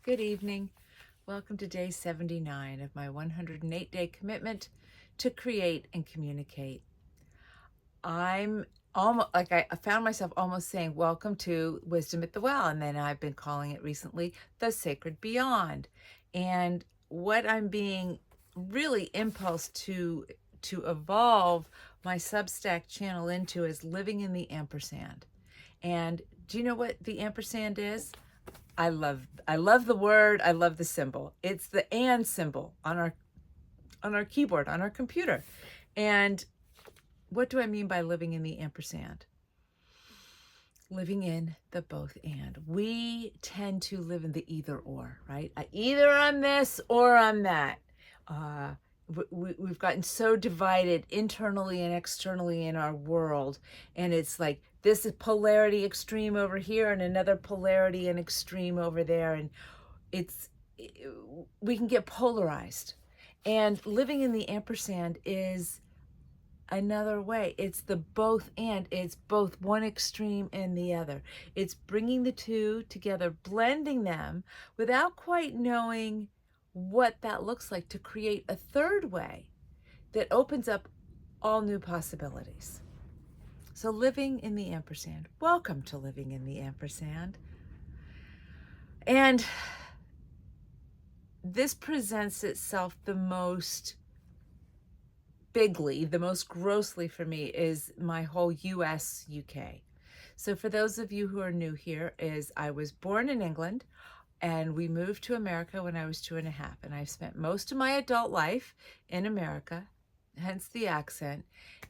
Good evening. Welcome to day 79 of my 108-day commitment to create and communicate. I'm almost like I found myself almost saying, welcome to Wisdom at the Well. And then I've been calling it recently the Sacred Beyond. And what I'm being really impulsed to evolve my Substack channel into is living in the ampersand. And do you know what the ampersand is? I love the word, I love the symbol. It's the and symbol on our keyboard, on our computer. And what do I mean by living in the ampersand? Living in the both and. We tend to live in the either or, right? Either I'm this or I'm that. We've gotten so divided internally and externally in our world, and it's like this is polarity extreme over here and another polarity and extreme over there, and it's we can get polarized. And living in the ampersand is another way. It's the both and. It's both one extreme and the other. It's bringing the two together, blending them without quite knowing what that looks like, to create a third way that opens up all new possibilities. So living in the ampersand. Welcome to living in the ampersand. And this presents itself the most bigly, the most grossly for me, is my whole US UK. So for those of you who are new here, is I was born in England and we moved to America when I was 2.5, and I've spent most of my adult life in America, hence the accent,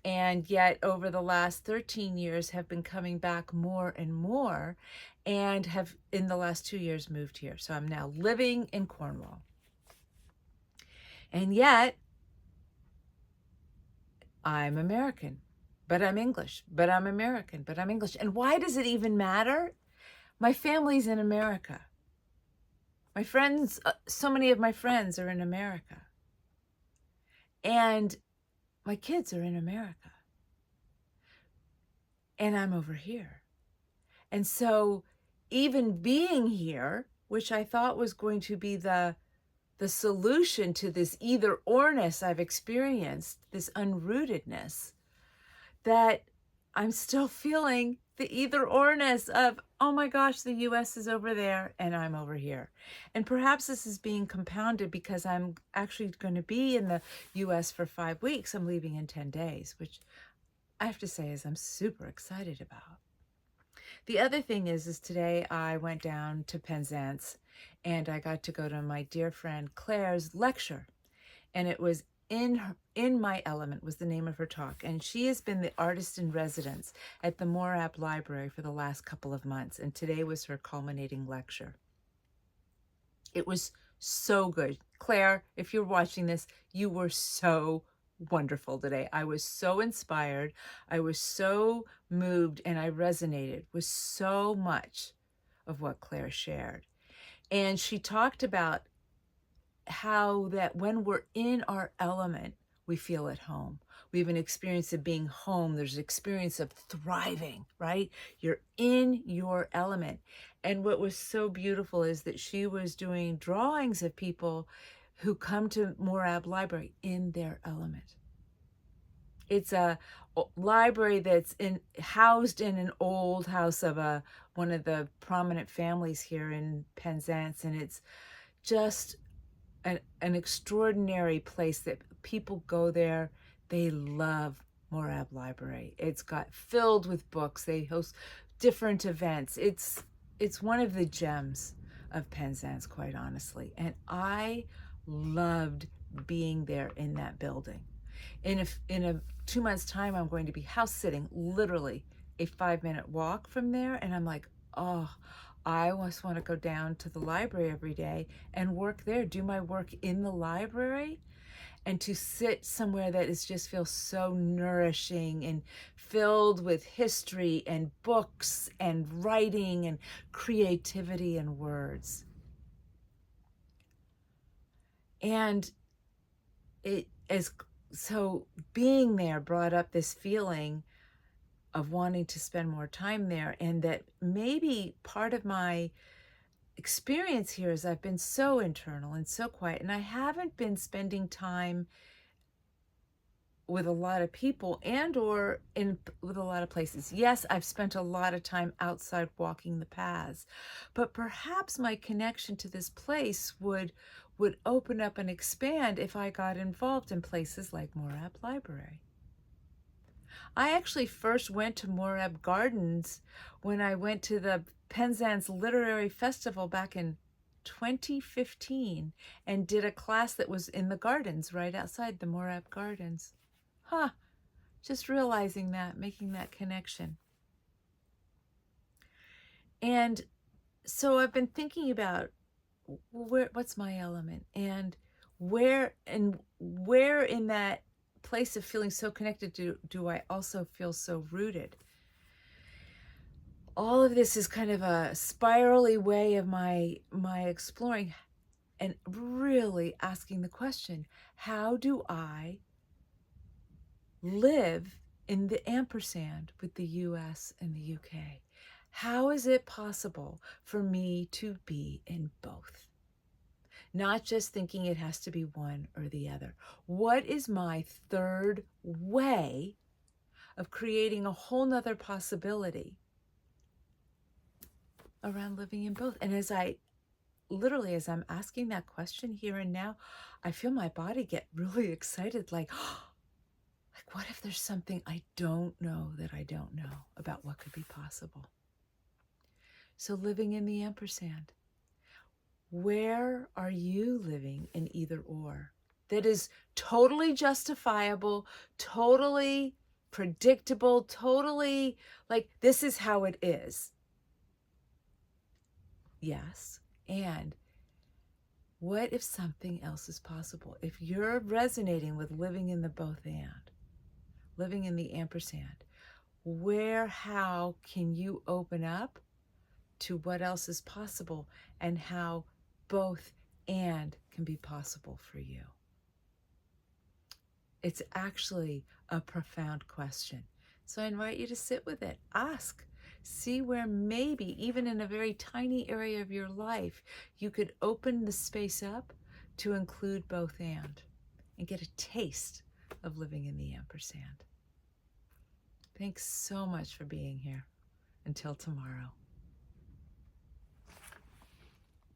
and yet over the last 13 years have been coming back more and more, and have in the last 2 years moved here. So I'm now living in Cornwall. And yet I'm American, but I'm English, but I'm American, but I'm English. And why does it even matter? My family's in America. My friends, so many of my friends are in America. And my kids are in America. And I'm over here. And so even being here, which I thought was going to be the solution to this either orness I've experienced, this unrootedness, that I'm still feeling the either orness of, oh my gosh, the US is over there and I'm over here. And perhaps this is being compounded because I'm actually going to be in the US for 5 weeks. I'm leaving in 10 days, which I have to say is I'm super excited about. The other thing is today I went down to Penzance and I got to go to my dear friend Claire's lecture. And it was in My Element was the name of her talk. And she has been the artist in residence at the Moorab Library for the last couple of months. And today was her culminating lecture. It was so good. Claire, if you're watching this, you were so wonderful today. I was so inspired. I was so moved, and I resonated with so much of what Claire shared. And she talked about how that when we're in our element, we feel at home. We have an experience of being home. There's an experience of thriving, right? You're in your element. And what was so beautiful is that she was doing drawings of people who come to Moorab Library in their element. It's a library that's housed in an old house of one of the prominent families here in Penzance, and it's just an extraordinary place that people go there. They love Moorab Library. It's got filled with books. They host different events. It's one of the gems of Penzance, quite honestly. And I loved being there in that building. In a 2 months time, I'm going to be house sitting, literally a 5-minute walk from there. And I'm like, oh, I just want to go down to the library every day and work there, do my work in the library, and to sit somewhere that just feels so nourishing and filled with history and books and writing and creativity and words. And so being there brought up this feeling of wanting to spend more time there, and that maybe part of my experience here is I've been so internal and so quiet, and I haven't been spending time with a lot of people and or in with a lot of places. Yes, I've spent a lot of time outside walking the paths, but perhaps my connection to this place would open up and expand if I got involved in places like Morab Library. I actually first went to Morab Gardens when I went to the Penzance Literary Festival back in 2015 and did a class that was in the gardens right outside the Morab Gardens. Huh, just realizing that, making that connection. And so I've been thinking about what's my element, and where in that place of feeling so connected do I also feel so rooted. All of this is kind of a spirally way of my exploring and really asking the question, how do I live in the ampersand with the US and the UK? How is it possible for me to be in both? Not just thinking it has to be one or the other. What is my third way of creating a whole nother possibility around living in both? And as I'm asking that question here and now, I feel my body get really excited, like, what if there's something I don't know that I don't know about what could be possible? So living in the ampersand, where are you living in either or? That is totally justifiable, totally predictable, totally like this is how it is. Yes. And what if something else is possible? If you're resonating with living in the both and, living in the ampersand, how can you open up to what else is possible and how both and can be possible for you? It's actually a profound question. So I invite you to sit with it, ask, see where maybe, even in a very tiny area of your life, you could open the space up to include both and get a taste of living in the ampersand. Thanks so much for being here. Until tomorrow.